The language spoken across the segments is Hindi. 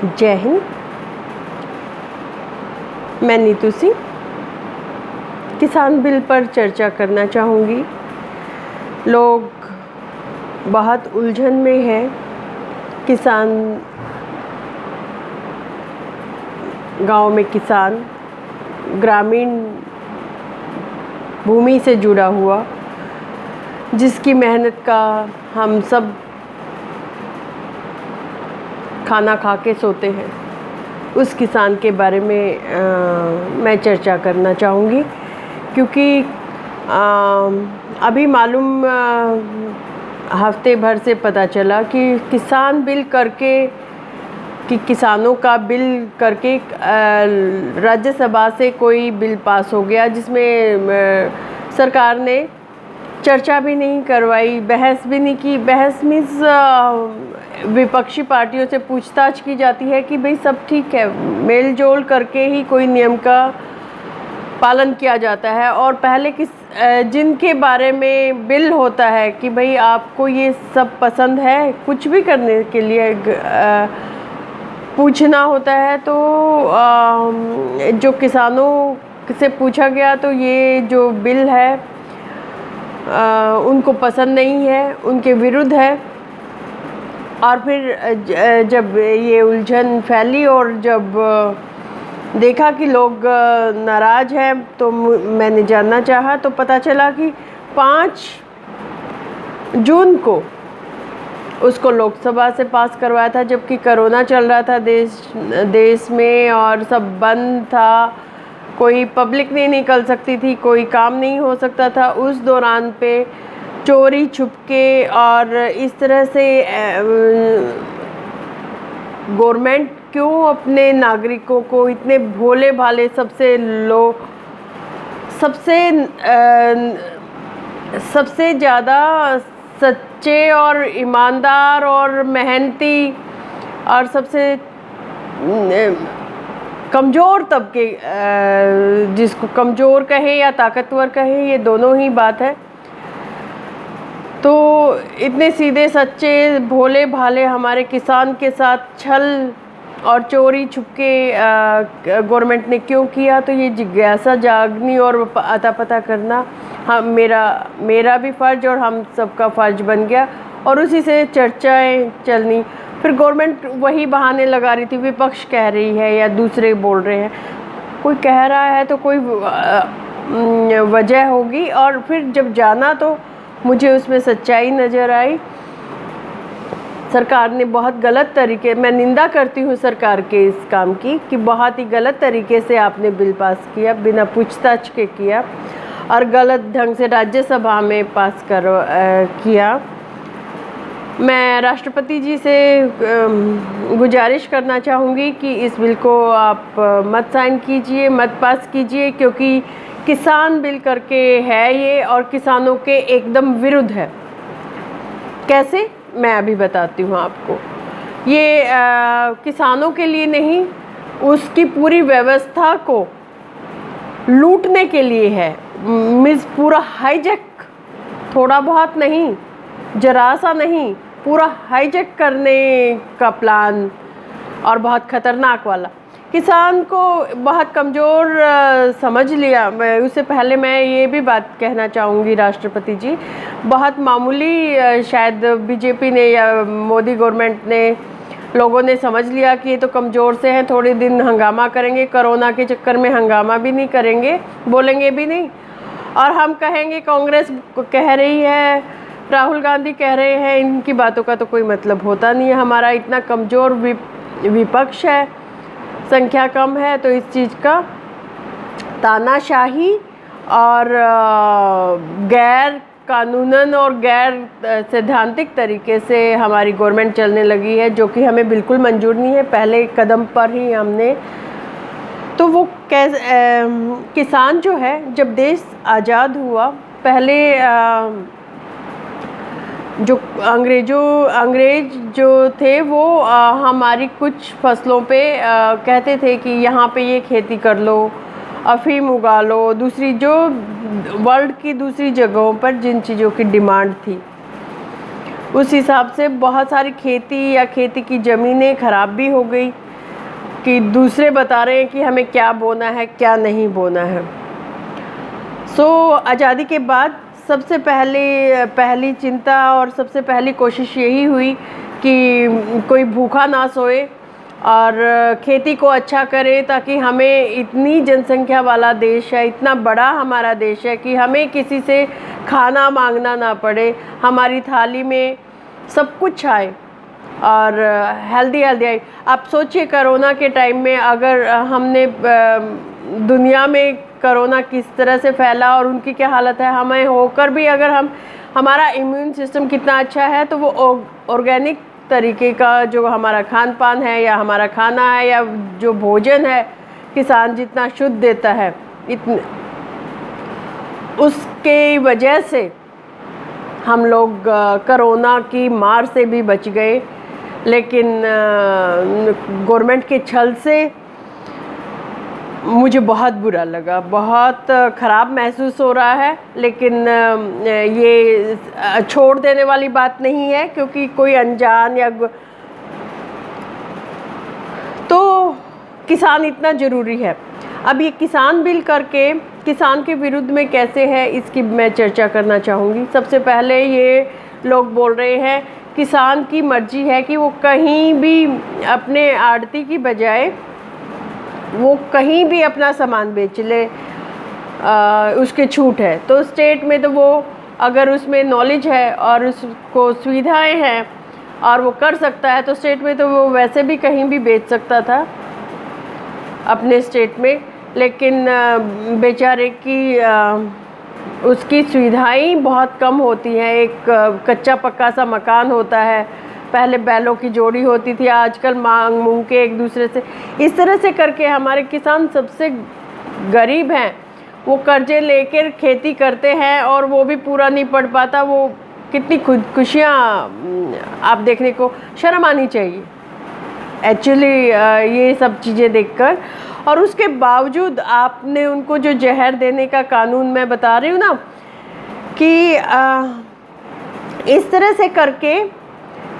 जय हिंद। मैं नीतू सिंह किसान बिल पर चर्चा करना चाहूँगी। लोग बहुत उलझन में हैं। किसान, गांव में किसान, ग्रामीण भूमि से जुड़ा हुआ, जिसकी मेहनत का हम सब खाना खा के सोते हैं, उस किसान के बारे में मैं चर्चा करना चाहूँगी। क्योंकि अभी मालूम हफ्ते भर से पता चला कि किसान बिल करके कि किसानों का बिल करके राज्यसभा से कोई बिल पास हो गया, जिसमें सरकार ने चर्चा भी नहीं करवाई, बहस भी नहीं की। बहस मीन्स विपक्षी पार्टियों से पूछताछ की जाती है कि भाई सब ठीक है, मेल जोल करके ही कोई नियम का पालन किया जाता है। और पहले जिनके बारे में बिल होता है कि भाई आपको ये सब पसंद है, कुछ भी करने के लिए पूछना होता है, तो जो किसानों से पूछा गया तो ये जो बिल है उनको पसंद नहीं है, उनके विरुद्ध है। और फिर जब ये उलझन फैली और जब देखा कि लोग नाराज़ हैं, तो मैंने जानना चाहा, तो पता चला कि 5 जून को उसको लोकसभा से पास करवाया था, जबकि कोरोना चल रहा था देश में और सब बंद था, कोई पब्लिक नहीं निकल सकती थी, कोई काम नहीं हो सकता था। उस दौरान पे चोरी छुपके और इस तरह से गवर्नमेंट क्यों अपने नागरिकों को इतने भोले भाले, सबसे ज़्यादा सच्चे और ईमानदार और मेहनती और सबसे कमज़ोर तबके, जिसको कमज़ोर कहें या ताकतवर कहें, ये दोनों ही बात है। तो इतने सीधे सच्चे भोले भाले हमारे किसान के साथ छल और चोरी छुपके गवर्नमेंट ने क्यों किया, तो ये जिज्ञासा जागनी और अता पता करना मेरा भी फ़र्ज़ और हम सबका फ़र्ज़ बन गया। और उसी से चर्चाएं चलनी। फिर गवर्नमेंट वही बहाने लगा रही थी, विपक्ष कह रही है या दूसरे बोल रहे हैं, कोई कह रहा है तो कोई वजह होगी। और फिर जब जाना तो मुझे उसमें सच्चाई नज़र आई। सरकार ने बहुत गलत तरीके, मैं निंदा करती हूँ सरकार के इस काम की, कि बहुत ही गलत तरीके से आपने बिल पास किया, बिना पूछताछ के किया और गलत ढंग से राज्यसभा में पास किया। मैं राष्ट्रपति जी से गुजारिश करना चाहूँगी कि इस बिल को आप मत साइन कीजिए, मत पास कीजिए, क्योंकि किसान बिल करके है ये और किसानों के एकदम विरुद्ध है। कैसे, मैं अभी बताती हूँ आपको। ये किसानों के लिए नहीं, उसकी पूरी व्यवस्था को लूटने के लिए है। मीन्स पूरा हाईजैक, थोड़ा बहुत नहीं, जरा सा नहीं, पूरा हाईजैक करने का प्लान और बहुत ख़तरनाक वाला। किसान को बहुत कमज़ोर समझ लिया। उससे पहले मैं ये भी बात कहना चाहूँगी, राष्ट्रपति जी, बहुत मामूली शायद बीजेपी ने या मोदी गवर्नमेंट ने, लोगों ने समझ लिया कि ये तो कमज़ोर से हैं, थोड़े दिन हंगामा करेंगे, कोरोना के चक्कर में हंगामा भी नहीं करेंगे, बोलेंगे भी नहीं, और हम कहेंगे कांग्रेस कह रही है, राहुल गांधी कह रहे हैं, इनकी बातों का तो कोई मतलब होता नहीं है। हमारा इतना कमज़ोर विपक्ष है, संख्या कम है, तो इस चीज़ का तानाशाही और गैर कानूनन और गैर सैद्धांतिक तरीके से हमारी गवर्नमेंट चलने लगी है, जो कि हमें बिल्कुल मंजूर नहीं है। पहले कदम पर ही हमने तो वो किसान जो है, जब देश आज़ाद हुआ, पहले जो अंग्रेज जो थे वो हमारी कुछ फसलों पे कहते थे कि यहाँ पे ये खेती कर लो, अफीम उगा लो, दूसरी जो वर्ल्ड की दूसरी जगहों पर जिन चीज़ों की डिमांड थी, उस हिसाब से बहुत सारी खेती की ज़मीनें ख़राब भी हो गई। कि दूसरे बता रहे हैं कि हमें क्या बोना है क्या नहीं बोना है। आज़ादी के बाद सबसे पहली चिंता और सबसे पहली कोशिश यही हुई कि कोई भूखा ना सोए और खेती को अच्छा करे, ताकि हमें इतनी जनसंख्या वाला देश है, इतना बड़ा हमारा देश है कि हमें किसी से खाना मांगना ना पड़े, हमारी थाली में सब कुछ आए और हेल्दी आए। आप सोचिए कोरोना के टाइम में अगर हमने दुनिया में कोरोना किस तरह से फैला और उनकी क्या हालत है, हमें होकर भी अगर हमारा इम्यून सिस्टम कितना अच्छा है, तो वो ऑर्गेनिक तरीके का जो हमारा खान पान है या हमारा खाना है या जो भोजन है किसान जितना शुद्ध देता है, इतने उसके वजह से हम लोग कोरोना की मार से भी बच गए। लेकिन गवर्नमेंट के छल से मुझे बहुत बुरा लगा, बहुत ख़राब महसूस हो रहा है। लेकिन ये छोड़ देने वाली बात नहीं है, क्योंकि कोई अनजान या तो किसान इतना ज़रूरी है। अब ये किसान बिल करके किसान के विरुद्ध में कैसे है, इसकी मैं चर्चा करना चाहूँगी। सबसे पहले ये लोग बोल रहे हैं किसान की मर्जी है कि वो कहीं भी अपने आड़ती की बजाय वो कहीं भी अपना सामान बेच ले, उसके छूट है। तो स्टेट में तो वो अगर उसमें नॉलेज है और उसको सुविधाएं हैं और वो कर सकता है, तो स्टेट में तो वो वैसे भी कहीं भी बेच सकता था अपने स्टेट में। लेकिन बेचारे की उसकी सुविधाएं बहुत कम होती हैं। एक कच्चा पक्का सा मकान होता है, पहले बैलों की जोड़ी होती थी, आजकल मांग मूंग के एक दूसरे से इस तरह से करके हमारे किसान सबसे गरीब हैं। वो कर्जे लेकर खेती करते हैं और वो भी पूरा नहीं पड़ पाता। वो कितनी खुदकुशियाँ आप देखने को शर्म आनी चाहिए एक्चुअली ये सब चीज़ें देखकर। और उसके बावजूद आपने उनको जो जहर देने का कानून मैं बता रही हूँ ना, कि इस तरह से करके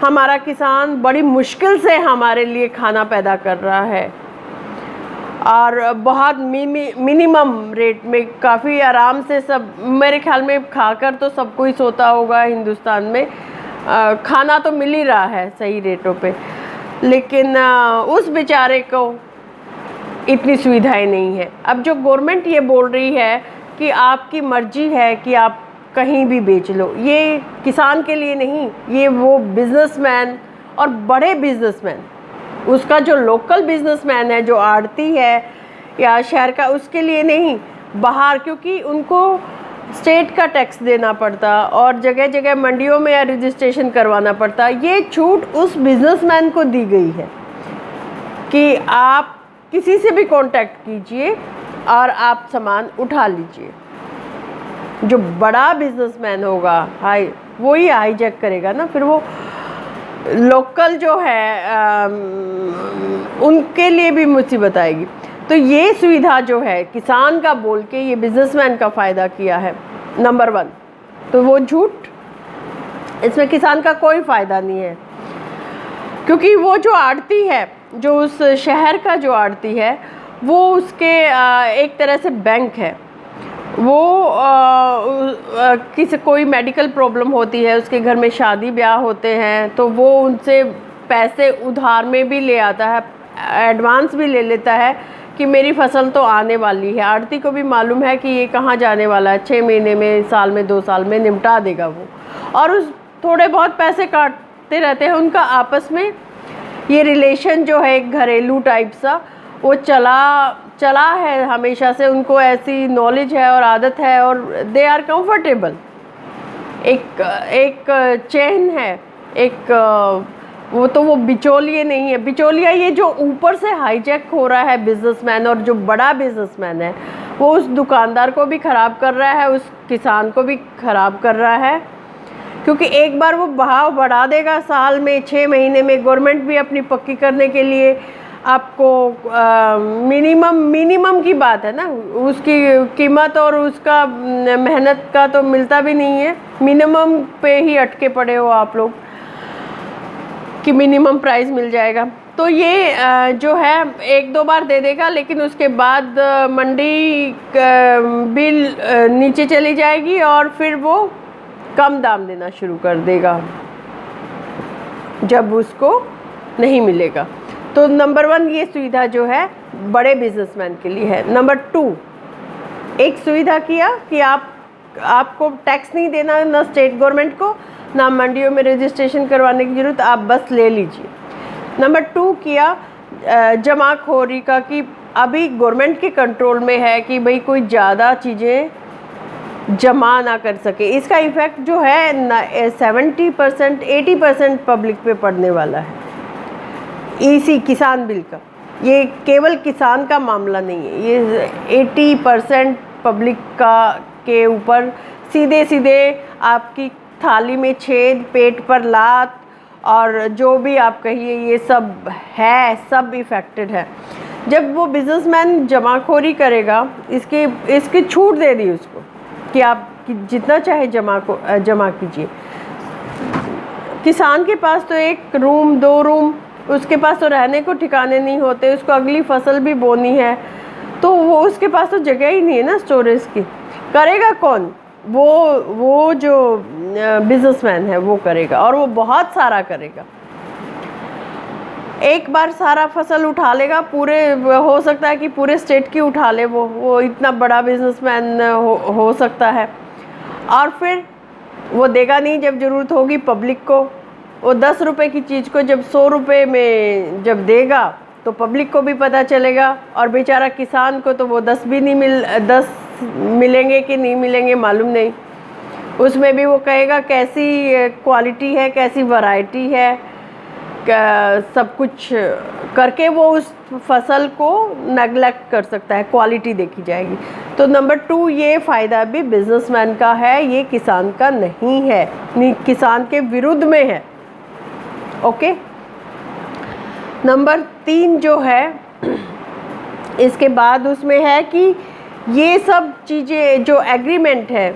हमारा किसान बड़ी मुश्किल से हमारे लिए खाना पैदा कर रहा है और बहुत मिनिमम रेट में, काफ़ी आराम से सब मेरे ख्याल में खाकर तो सब कोई सोता होगा हिंदुस्तान में। खाना तो मिल ही रहा है सही रेटों पे, लेकिन उस बेचारे को इतनी सुविधाएं नहीं है। अब जो गवर्नमेंट ये बोल रही है कि आपकी मर्जी है कि आप कहीं भी बेच लो, ये किसान के लिए नहीं, ये वो बिजनेसमैन और बड़े बिजनेसमैन, उसका जो लोकल बिजनेसमैन है, जो आड़ती है या शहर का, उसके लिए नहीं, बाहर, क्योंकि उनको स्टेट का टैक्स देना पड़ता और जगह जगह मंडियों में रजिस्ट्रेशन करवाना पड़ता। ये छूट उस बिजनेसमैन को दी गई है कि आप किसी से भी कांटेक्ट कीजिए और आप सामान उठा लीजिए। जो बड़ा बिजनेसमैन होगा वो ही हाईजैक करेगा ना, फिर वो लोकल जो है उनके लिए भी मुसीबत आएगी। तो ये सुविधा जो है किसान का बोल के ये बिजनेसमैन का फ़ायदा किया है नंबर 1, तो वो झूठ, इसमें किसान का कोई फ़ायदा नहीं है। क्योंकि वो जो आड़ती है, जो उस शहर का जो आड़ती है, वो उसके एक तरह से बैंक है। वो किसी कोई मेडिकल प्रॉब्लम होती है, उसके घर में शादी ब्याह होते हैं, तो वो उनसे पैसे उधार में भी ले आता है, एडवांस भी ले लेता है कि मेरी फसल तो आने वाली है। आड़ती को भी मालूम है कि ये कहाँ जाने वाला है, 6 महीने में, साल में, 2 साल में निपटा देगा वो, और उस थोड़े बहुत पैसे काटते रहते हैं। उनका आपस में ये रिलेशन जो है एक घरेलू टाइप सा वो चला है हमेशा से। उनको ऐसी नॉलेज है और आदत है और दे आर कंफर्टेबल। एक चेन है, एक वो बिचौलिए नहीं है। बिचौलिया ये जो ऊपर से हाईजैक हो रहा है बिजनेसमैन, और जो बड़ा बिजनेसमैन है वो उस दुकानदार को भी ख़राब कर रहा है, उस किसान को भी ख़राब कर रहा है। क्योंकि एक बार वो भाव बढ़ा देगा साल में, 6 महीने में, गवर्नमेंट भी अपनी पक्की करने के लिए आपको मिनिमम की बात है ना, उसकी कीमत और उसका मेहनत का तो मिलता भी नहीं है। मिनिमम पे ही अटके पड़े हो आप लोग कि मिनिमम प्राइस मिल जाएगा। तो ये जो है 1-2 बार दे देगा, लेकिन उसके बाद मंडी बिल नीचे चली जाएगी और फिर वो कम दाम देना शुरू कर देगा जब उसको नहीं मिलेगा। तो नंबर 1 ये सुविधा जो है बड़े बिजनेसमैन के लिए है। नंबर 2, एक सुविधा किया कि आपको टैक्स नहीं देना, ना स्टेट गवर्नमेंट को, ना मंडियों में रजिस्ट्रेशन करवाने की ज़रूरत, आप बस ले लीजिए। नंबर 2 किया जमाखोरी का, कि अभी गवर्नमेंट के कंट्रोल में है कि भाई कोई ज़्यादा चीज़ें जमा ना कर सके। इसका इफ़ेक्ट जो है 70% 80% पब्लिक पे पड़ने वाला है इसी किसान बिल का। ये केवल किसान का मामला नहीं है, ये 80% पब्लिक के ऊपर सीधे सीधे आपकी थाली में छेद, पेट पर लात और जो भी आप कहिए, ये सब है, सब इफ़ेक्टेड है। जब वो बिजनेसमैन जमाखोरी करेगा, इसकी छूट दे दी उसको कि आप जितना चाहे जमा कीजिए। किसान के पास तो 1 रूम 2 रूम, उसके पास तो रहने को ठिकाने नहीं होते, उसको अगली फसल भी बोनी है, तो वो उसके पास तो जगह ही नहीं है ना स्टोरेज की। करेगा कौन? वो जो बिजनेसमैन है वो करेगा, और वो बहुत सारा करेगा। एक बार सारा फसल उठा लेगा, पूरे हो सकता है कि पूरे स्टेट की उठा ले, वो इतना बड़ा बिजनेसमैन हो सकता है। और फिर वो देगा नहीं जब ज़रूरत होगी पब्लिक को। वो 10 रुपए की चीज़ को जब 100 रुपये में जब देगा तो पब्लिक को भी पता चलेगा, और बेचारा किसान को तो वो 10 मिलेंगे कि नहीं मिलेंगे मालूम नहीं। उसमें भी वो कहेगा कैसी क्वालिटी है, कैसी वैरायटी है, सब कुछ करके वो उस फसल को नेगलेक्ट कर सकता है, क्वालिटी देखी जाएगी। तो नंबर 2 ये फ़ायदा भी बिजनेसमैन का है, ये किसान का नहीं है, किसान के विरुद्ध में है। ओके। नंबर 3 जो है इसके बाद उसमें है कि ये सब चीज़ें जो एग्रीमेंट है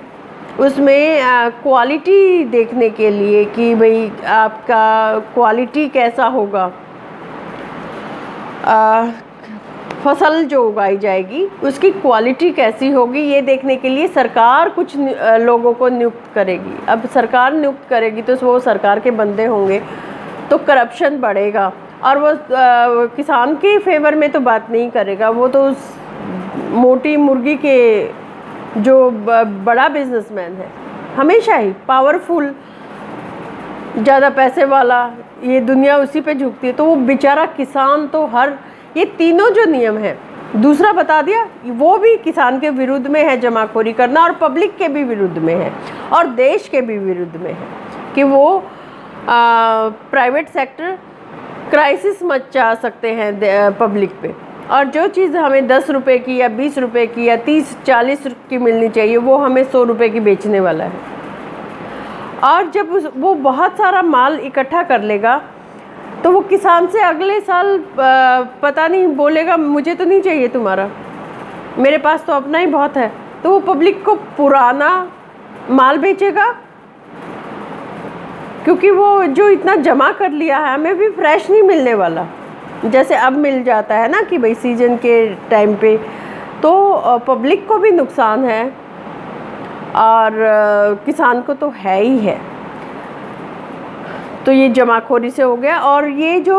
उसमें क्वालिटी देखने के लिए कि भाई आपका क्वालिटी कैसा होगा, फसल जो उगाई जाएगी उसकी क्वालिटी कैसी होगी, ये देखने के लिए सरकार कुछ लोगों को नियुक्त करेगी। अब सरकार नियुक्त करेगी तो वो सरकार के बंदे होंगे, तो करप्शन बढ़ेगा, और वो किसान के फेवर में तो बात नहीं करेगा। वो तो उस मोटी मुर्गी के जो बड़ा बिजनेसमैन है, हमेशा ही पावरफुल, ज़्यादा पैसे वाला, ये दुनिया उसी पे झुकती है। तो वो बेचारा किसान तो ये तीनों जो नियम है, दूसरा बता दिया, वो भी किसान के विरुद्ध में है जमाखोरी करना, और पब्लिक के भी विरुद्ध में है, और देश के भी विरुद्ध में है कि वो प्राइवेट सेक्टर क्राइसिस मचा सकते हैं पब्लिक पे। और जो चीज़ हमें 10 रुपये की या 20 रुपये की या 30-40 की मिलनी चाहिए, वो हमें 100 रुपये की बेचने वाला है। और जब वो बहुत सारा माल इकट्ठा कर लेगा तो वो किसान से अगले साल पता नहीं बोलेगा मुझे तो नहीं चाहिए तुम्हारा, मेरे पास तो अपना ही बहुत है। तो वो पब्लिक को पुराना माल बेचेगा, क्योंकि वो जो इतना जमा कर लिया है हमें भी फ्रेश नहीं मिलने वाला, जैसे अब मिल जाता है ना कि भाई सीजन के टाइम पे। तो पब्लिक को भी नुकसान है और किसान को तो है ही है। तो ये जमाखोरी से हो गया। और ये जो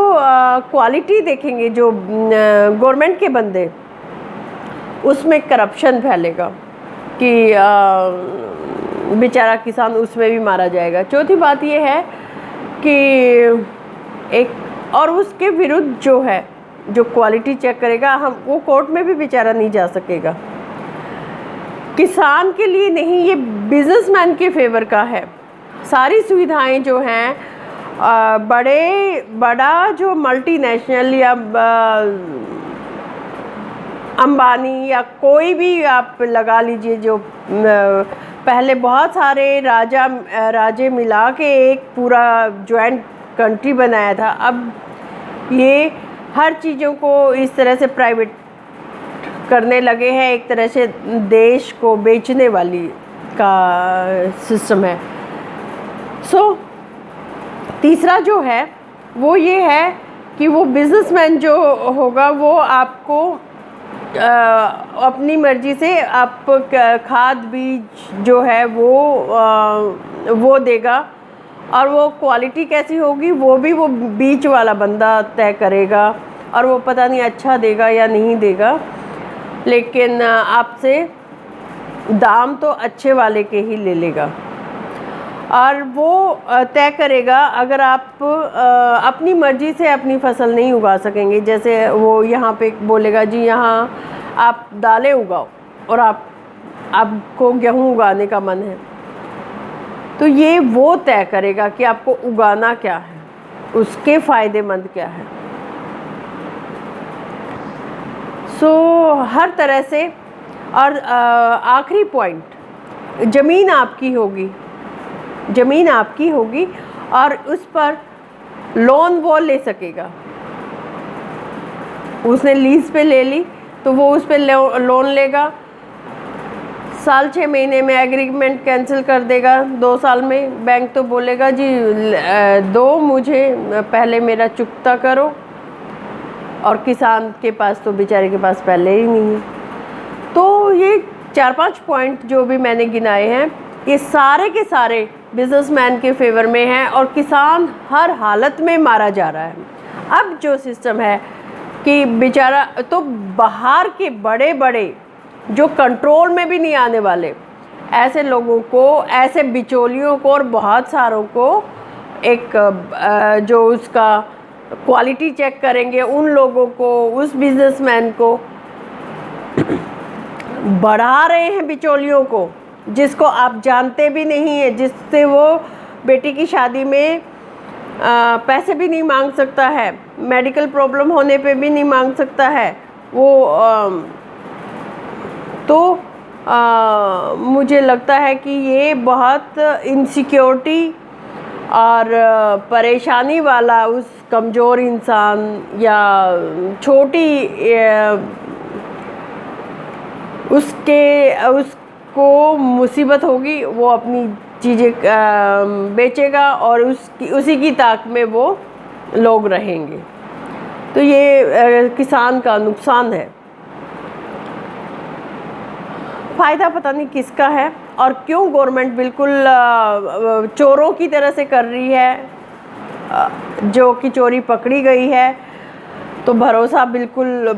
क्वालिटी देखेंगे जो गवर्नमेंट के बंदे, उसमें करप्शन फैलेगा कि बेचारा किसान उसमें भी मारा जाएगा। चौथी बात ये है कि एक और उसके विरुद्ध जो है, जो क्वालिटी चेक करेगा, वो कोर्ट में भी बेचारा नहीं जा सकेगा। किसान के लिए नहीं, ये बिजनेसमैन के फेवर का है। सारी सुविधाएं जो हैं बड़ा जो मल्टीनेशनल या अंबानी या कोई भी आप लगा लीजिए, जो पहले बहुत सारे राजे मिला के एक पूरा जॉइंट कंट्री बनाया था, अब ये हर चीज़ों को इस तरह से प्राइवेट करने लगे हैं, एक तरह से देश को बेचने वाली का सिस्टम है। सो तीसरा जो है वो ये है कि वो बिजनेसमैन जो होगा वो आपको अपनी मर्जी से आप खाद बीज जो है वो देगा, और वो क्वालिटी कैसी होगी वो भी वो बीच वाला बंदा तय करेगा, और वो पता नहीं अच्छा देगा या नहीं देगा, लेकिन आपसे दाम तो अच्छे वाले के ही ले लेगा। और वो तय करेगा अगर आप अपनी मर्ज़ी से अपनी फसल नहीं उगा सकेंगे, जैसे वो यहाँ पे बोलेगा जी यहाँ आप दालें उगाओ और आपको गेहूँ उगाने का मन है, तो ये वो तय करेगा कि आपको उगाना क्या है, उसके फ़ायदेमंद क्या है। सो हर तरह से। और आखिरी पॉइंट, ज़मीन आपकी होगी, ज़मीन आपकी होगी और उस पर लोन वो ले सकेगा। उसने लीज़ पे ले ली तो वो उस पे लोन लेगा, साल 6 महीने में एग्रीमेंट कैंसिल कर देगा, 2 साल में बैंक तो बोलेगा जी दो मुझे पहले मेरा चुकता करो, और किसान के पास तो बेचारे के पास पहले ही नहीं है। तो ये 4-5 पॉइंट जो भी मैंने गिनाए हैं, ये सारे के सारे बिजनेसमैन के फेवर में हैं और किसान हर हालत में मारा जा रहा है। अब जो सिस्टम है कि बेचारा तो बाहर के बड़े बड़े जो कंट्रोल में भी नहीं आने वाले ऐसे लोगों को, ऐसे बिचौलियों को और बहुत सारों को एक जो उसका क्वालिटी चेक करेंगे उन लोगों को, उस बिजनेसमैन को बढ़ा रहे हैं, बिचौलियों को जिसको आप जानते भी नहीं है, जिससे वो बेटी की शादी में पैसे भी नहीं मांग सकता है, मेडिकल प्रॉब्लम होने पे भी नहीं मांग सकता है वो। मुझे लगता है कि ये बहुत इनसिक्योरिटी और परेशानी वाला उस कमज़ोर इंसान या छोटी उसको मुसीबत होगी, वो अपनी चीज़ें बेचेगा और उसी की ताक में वो लोग रहेंगे। तो ये किसान का नुकसान है। फ़ायदा पता नहीं किसका है और क्यों गवर्नमेंट बिल्कुल चोरों की तरह से कर रही है, जो कि चोरी पकड़ी गई है तो भरोसा बिल्कुल,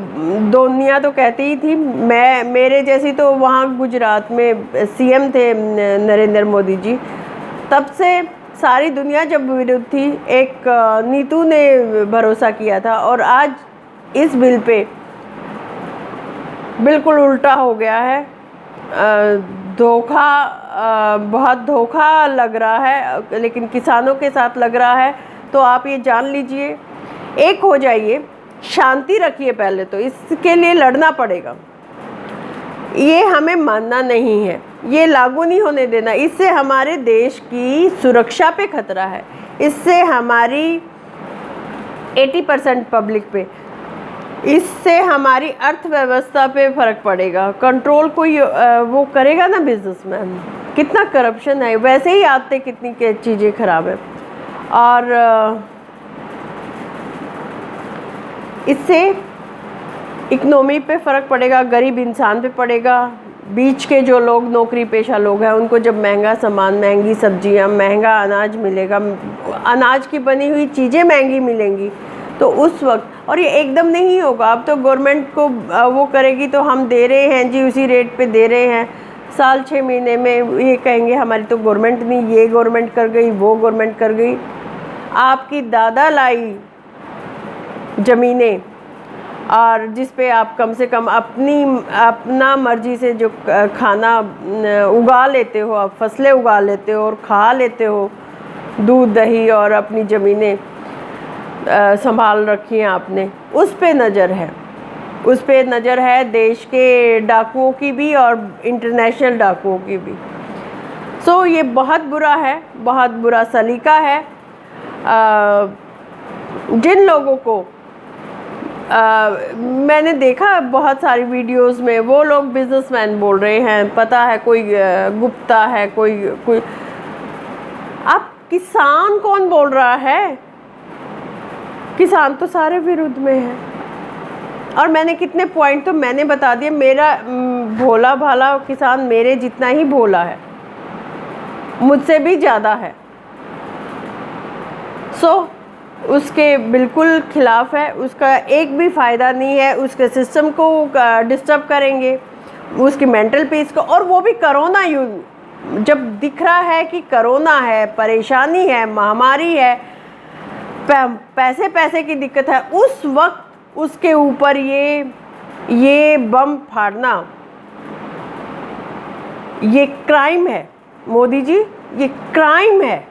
दुनिया तो कहती ही थी। मेरे जैसी तो वहाँ गुजरात में सीएम थे नरेंद्र मोदी जी, तब से सारी दुनिया जब विरुद्ध थी, एक नीतू ने भरोसा किया था और आज इस बिल पे बिल्कुल उल्टा हो गया है। धोखा, बहुत धोखा लग रहा है, लेकिन किसानों के साथ लग रहा है। तो आप ये जान लीजिए, एक हो जाइए, शांति रखिए। पहले तो इसके लिए लड़ना पड़ेगा, ये हमें मानना नहीं है, ये लागू नहीं होने देना। इससे हमारे देश की सुरक्षा पे खतरा है, इससे हमारी 80% पब्लिक पे, इससे हमारी अर्थव्यवस्था पे फ़र्क पड़ेगा। कंट्रोल कोई वो करेगा ना बिजनेसमैन, कितना करप्शन है, वैसे ही आते कितनी चीज़ें ख़राब है। और इससे इकनॉमी पे फ़र्क पड़ेगा, गरीब इंसान पे पड़ेगा। बीच के जो लोग नौकरी पेशा लोग हैं उनको जब महंगा सामान, महंगी सब्जियां, महंगा अनाज मिलेगा, अनाज की बनी हुई चीज़ें महंगी मिलेंगी, तो उस वक्त, और ये एकदम नहीं होगा। अब तो गवर्नमेंट को वो करेगी तो हम दे रहे हैं जी, उसी रेट पे दे रहे हैं। साल 6 महीने में ये कहेंगे हमारी तो गवर्नमेंट नहीं, ये गवर्नमेंट कर गई, वो गवर्नमेंट कर गई। आपकी दादा लाई ज़मीनें और जिस पे आप कम से कम अपना मर्जी से जो खाना उगा लेते हो, आप फसलें उगा लेते हो और खा लेते हो, दूध दही, और अपनी ज़मीनें संभाल रखी हैं आपने, उस पे नज़र है, उस पे नज़र है देश के डाकुओं की भी और इंटरनेशनल डाकुओं की भी। सो ये बहुत बुरा है, बहुत बुरा सलीका है। जिन लोगों को मैंने देखा बहुत सारी वीडियोस में, वो लोग बिजनेसमैन बोल रहे हैं, पता है कोई गुप्ता है, कोई अब किसान कौन बोल रहा है? किसान तो सारे विरुद्ध में है। और मैंने कितने पॉइंट तो मैंने बता दिए। मेरा भोला भाला किसान मेरे जितना ही भोला है, मुझसे भी ज़्यादा है। उसके बिल्कुल खिलाफ है, उसका एक भी फ़ायदा नहीं है। उसके सिस्टम को डिस्टर्ब करेंगे, उसकी मेंटल पीस को। और वो भी कोरोना युग, जब दिख रहा है कि कोरोना है, परेशानी है, महामारी है, पैसे की दिक्कत है, उस वक्त उसके ऊपर ये बम फाड़ना, ये क्राइम है मोदी जी, ये क्राइम है।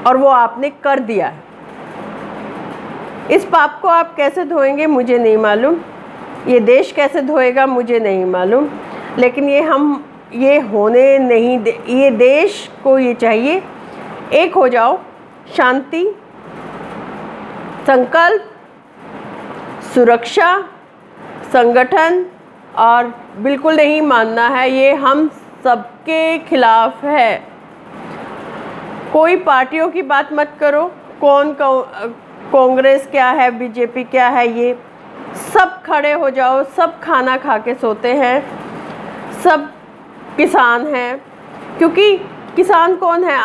और वो आपने कर दिया है। इस पाप को आप कैसे धोएंगे मुझे नहीं मालूम, ये देश कैसे धोएगा मुझे नहीं मालूम, लेकिन ये होने नहीं दे। ये देश को ये चाहिए, एक हो जाओ, शांति, संकल्प, सुरक्षा, संगठन, और बिल्कुल नहीं मानना है। ये हम सबके खिलाफ है। कोई पार्टियों की बात मत करो, कांग्रेस क्या है, बीजेपी क्या है, ये सब खड़े हो जाओ। सब खाना खा के सोते हैं, सब किसान हैं। क्योंकि किसान कौन है?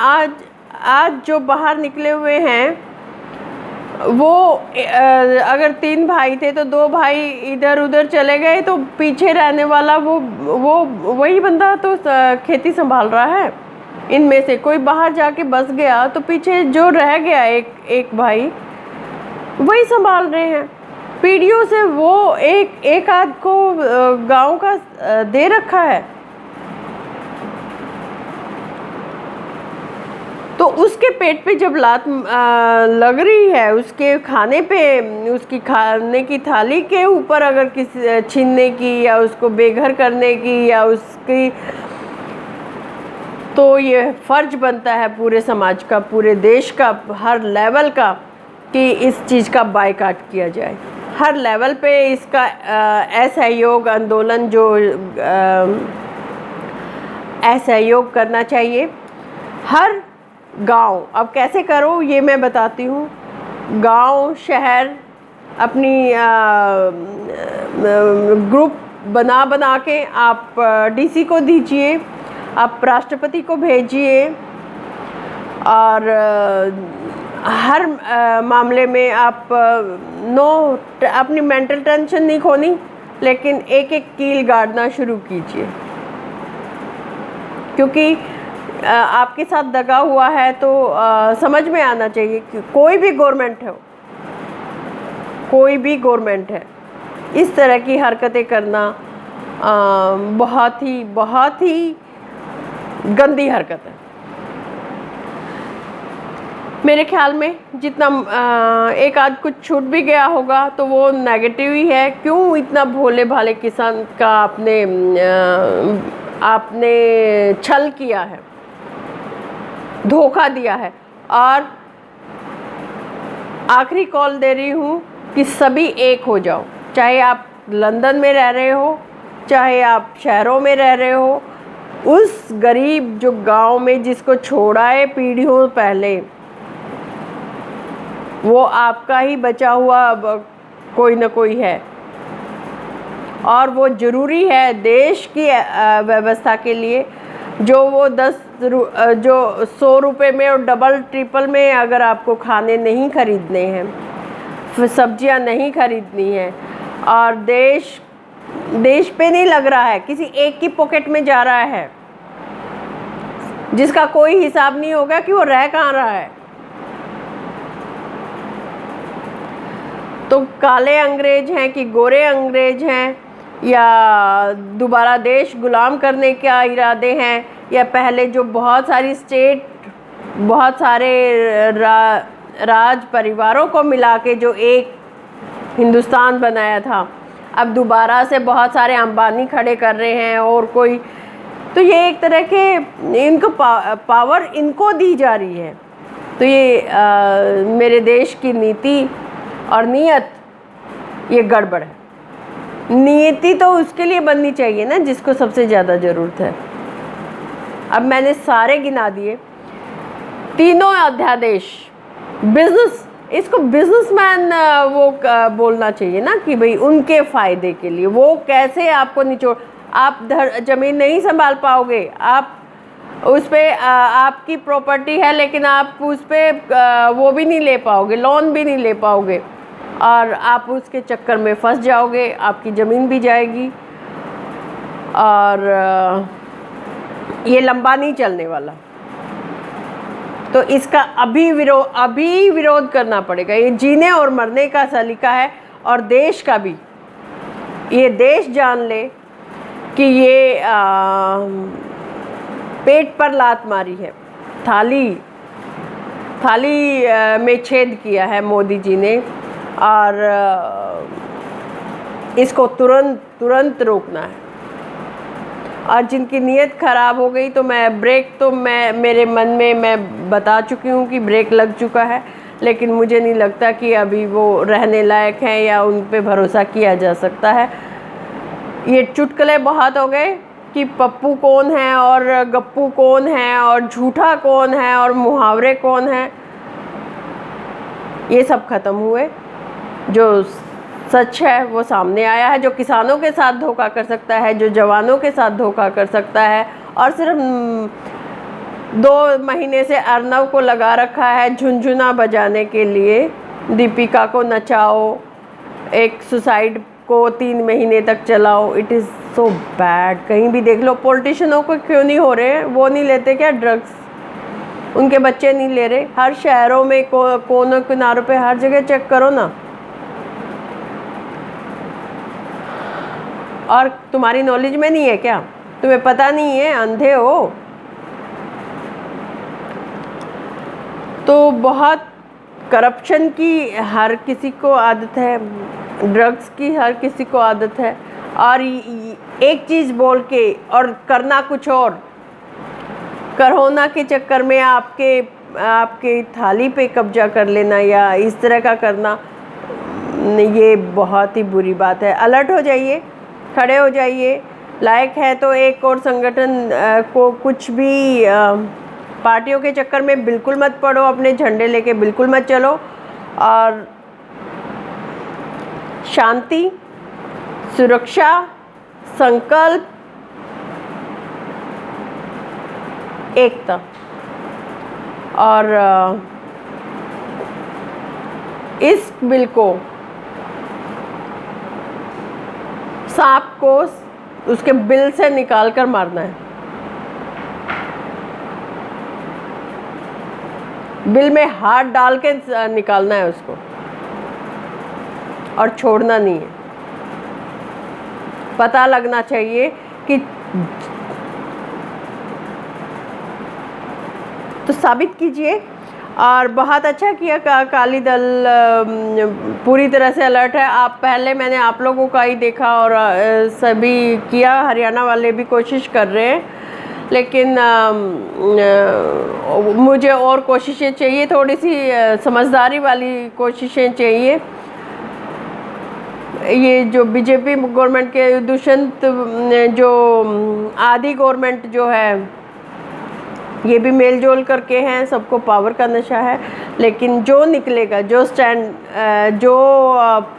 आज जो बाहर निकले हुए हैं वो अगर 3 भाई थे तो 2 भाई इधर उधर चले गए, तो पीछे रहने वाला वो वही बंदा तो खेती संभाल रहा है। इनमें से कोई बाहर जाके बस गया तो पीछे जो रह गया एक भाई वही संभाल रहे हैं। पीढ़ियों से वो एक आध को गांव का दे रखा है। तो उसके पेट पे जब लात लग रही है, उसके खाने पे, उसकी खाने की थाली के ऊपर अगर किसी छीनने की या उसको बेघर करने की या उसकी, तो ये फ़र्ज बनता है पूरे समाज का, पूरे देश का, हर लेवल का, कि इस चीज़ का बायकॉट किया जाए। हर लेवल पे इसका असहयोग आंदोलन जो असहयोग करना चाहिए। हर गांव, अब कैसे करो ये मैं बताती हूँ। गांव, शहर अपनी ग्रुप बना के आप डीसी को दीजिए, आप राष्ट्रपति को भेजिए, और हर मामले में आप अपनी मेंटल टेंशन नहीं खोनी, लेकिन एक कील गाड़ना शुरू कीजिए। क्योंकि आपके साथ दगा हुआ है तो समझ में आना चाहिए कि कोई भी गवर्नमेंट है, इस तरह की हरकतें करना बहुत ही गंदी हरकत है। मेरे ख्याल में जितना एक आध कुछ छूट भी गया होगा तो वो नेगेटिव ही है। क्यों इतना भोले भाले किसान का आपने छल किया है, धोखा दिया है। और आखिरी कॉल दे रही हूँ कि सभी एक हो जाओ, चाहे आप लंदन में रह रहे हो, चाहे आप शहरों में रह रहे हो। उस गरीब जो गांव में जिसको छोड़ा है पीढ़ियों पहले, वो आपका ही बचा हुआ कोई न कोई है, और वो ज़रूरी है देश की व्यवस्था के लिए। जो वो 100 रुपये में और डबल ट्रिपल में अगर आपको खाने नहीं खरीदने हैं, सब्जियां नहीं खरीदनी है, और देश पे नहीं लग रहा है, किसी एक की पॉकेट में जा रहा है, जिसका कोई हिसाब नहीं होगा कि वो रह कहाँ रहा है। तो काले अंग्रेज हैं कि गोरे अंग्रेज हैं, या दोबारा देश गुलाम करने का इरादे हैं, या पहले जो बहुत सारी स्टेट, बहुत सारे राज परिवारों को मिला के जो एक हिंदुस्तान बनाया था, अब दोबारा से बहुत सारे अंबानी खड़े कर रहे हैं और कोई। तो ये एक तरह के इनको पावर इनको दी जा रही है। तो ये मेरे देश की नीति और नीयत ये गड़बड़ है। नीति तो उसके लिए बननी चाहिए ना जिसको सबसे ज़्यादा ज़रूरत है। अब मैंने सारे गिना दिए, तीनों अध्यादेश बिजनेस, इसको बिजनेसमैन वो बोलना चाहिए ना कि भाई उनके फ़ायदे के लिए वो कैसे आपको निचोड़, आप ज़मीन नहीं संभाल पाओगे, आप उस पे आपकी प्रॉपर्टी है लेकिन आप उस पे वो भी नहीं ले पाओगे, लोन भी नहीं ले पाओगे और आप उसके चक्कर में फंस जाओगे, आपकी ज़मीन भी जाएगी और ये लंबा नहीं चलने वाला। तो इसका अभी विरोध करना पड़ेगा। ये जीने और मरने का सलीका है और देश का भी, ये देश जान ले कि ये पेट पर लात मारी है, थाली में छेद किया है मोदी जी ने और इसको तुरंत रोकना है। और जिनकी नीयत ख़राब हो गई तो मैं मेरे मन में मैं बता चुकी हूँ कि ब्रेक लग चुका है, लेकिन मुझे नहीं लगता कि अभी वो रहने लायक हैं या उन पे भरोसा किया जा सकता है। ये चुटकुले बहुत हो गए कि पप्पू कौन है और गप्पू कौन है और झूठा कौन है और मुहावरे कौन है, ये सब ख़त्म हुए। जो सच है वो सामने आया है। जो किसानों के साथ धोखा कर सकता है, जो जवानों के साथ धोखा कर सकता है और सिर्फ 2 महीने से अर्नव को लगा रखा है झुनझुना बजाने के लिए, दीपिका को नचाओ, एक सुसाइड को 3 महीने तक चलाओ। It is so bad. कहीं भी देख लो पॉलिटिशियनों को क्यों नहीं हो रहे हैं, वो नहीं लेते क्या ड्रग्स, उनके बच्चे नहीं ले रहे। हर शहरों में कोनों किनारों पे हर जगह चेक करो ना। और तुम्हारी नॉलेज में नहीं है क्या, तुम्हें पता नहीं है, अंधे हो। तो बहुत करप्शन की हर किसी को आदत है, ड्रग्स की हर किसी को आदत है और एक चीज़ बोल के और करना कुछ और, कोरोना के चक्कर में आपके थाली पे कब्जा कर लेना या इस तरह का करना, ये बहुत ही बुरी बात है। अलर्ट हो जाइए, खड़े हो जाइए। लायक है तो एक और संगठन को कुछ भी पार्टियों के चक्कर में बिल्कुल मत पड़ो, अपने झंडे लेके बिल्कुल मत चलो और शांति, सुरक्षा, संकल्प, एकता और इस बिल को, सांप को उसके बिल से निकाल कर मारना है। बिल में हाथ डाल के निकालना है उसको और छोड़ना नहीं है। पता लगना चाहिए कि तो साबित कीजिए। और बहुत अच्छा किया अकाली दल पूरी तरह से अलर्ट है। मैंने आप लोगों का ही देखा और सभी किया, हरियाणा वाले भी कोशिश कर रहे हैं, लेकिन मुझे और कोशिशें चाहिए, थोड़ी सी समझदारी वाली कोशिशें चाहिए। ये जो बीजेपी गवर्नमेंट के दुष्यंत, जो आधी गवर्नमेंट जो है, ये भी मेल जोल करके हैं, सबको पावर का नशा है। लेकिन जो निकलेगा, जो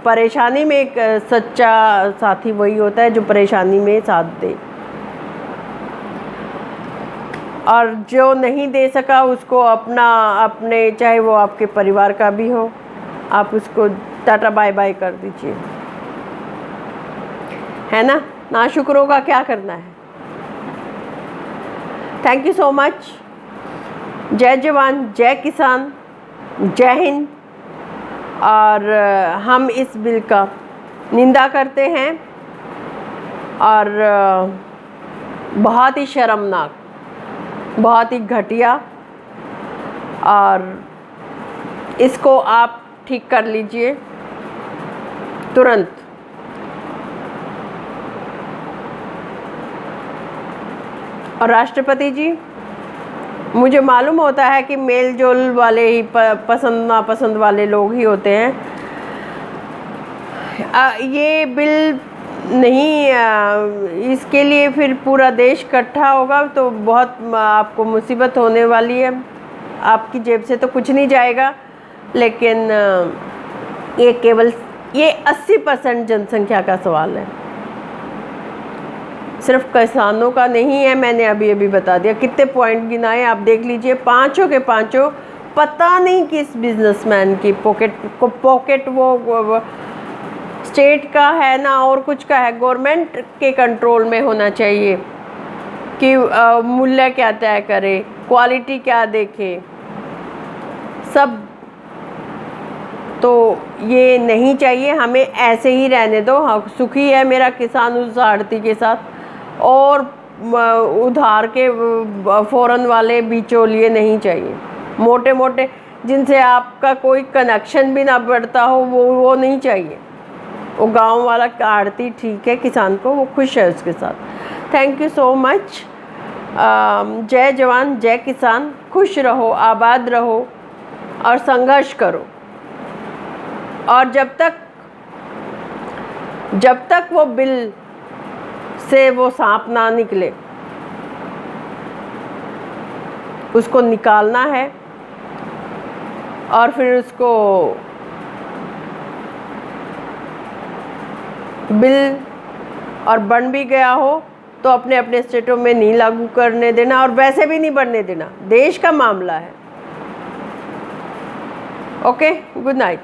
परेशानी में एक सच्चा साथी वही होता है जो परेशानी में साथ दे, और जो नहीं दे सका उसको अपने चाहे वो आपके परिवार का भी हो, आप उसको टाटा बाय बाय कर दीजिए, है ना। नाशुक्रों का क्या करना है। Thank you so much. जय जवान, जय किसान, जय हिंद। और हम इस बिल का निंदा करते हैं और बहुत ही शर्मनाक, बहुत ही घटिया, और इसको आप ठीक कर लीजिए तुरंत। और राष्ट्रपति जी, मुझे मालूम होता है कि मेल जोल वाले ही पसंद नापसंद वाले लोग ही होते हैं। ये बिल नहीं, इसके लिए फिर पूरा देश इकट्ठा होगा तो बहुत आपको मुसीबत होने वाली है। आपकी जेब से तो कुछ नहीं जाएगा, लेकिन ये 80% जनसंख्या का सवाल है, सिर्फ किसानों का नहीं है। मैंने अभी अभी बता दिया, कितने पॉइंट गिनाए आप देख लीजिए, पांचों के पांचों पता नहीं किस बिजनेसमैन की पॉकेट वो स्टेट का है ना और कुछ का है, गवर्नमेंट के कंट्रोल में होना चाहिए कि मूल्य क्या तय करे, क्वालिटी क्या देखे, सब। तो ये नहीं चाहिए, हमें ऐसे ही रहने दो। हाँ, सुखी है मेरा किसान उस आड़ती के साथ, और उधार के फौरन वाले बिचौलिए नहीं चाहिए, मोटे मोटे जिनसे आपका कोई कनेक्शन भी ना बढ़ता हो, वो नहीं चाहिए। वो गांव वाला आड़ती ठीक है, किसान को वो खुश है उसके साथ। Thank you so much. जय जवान जय किसान, खुश रहो, आबाद रहो और संघर्ष करो। और जब तक वो बिल से वो सांप ना निकले, उसको निकालना है और फिर उसको बिल और बन भी गया हो तो अपने अपने स्टेटों में नहीं लागू करने देना, और वैसे भी नहीं बढ़ने देना, देश का मामला है। Okay, good night.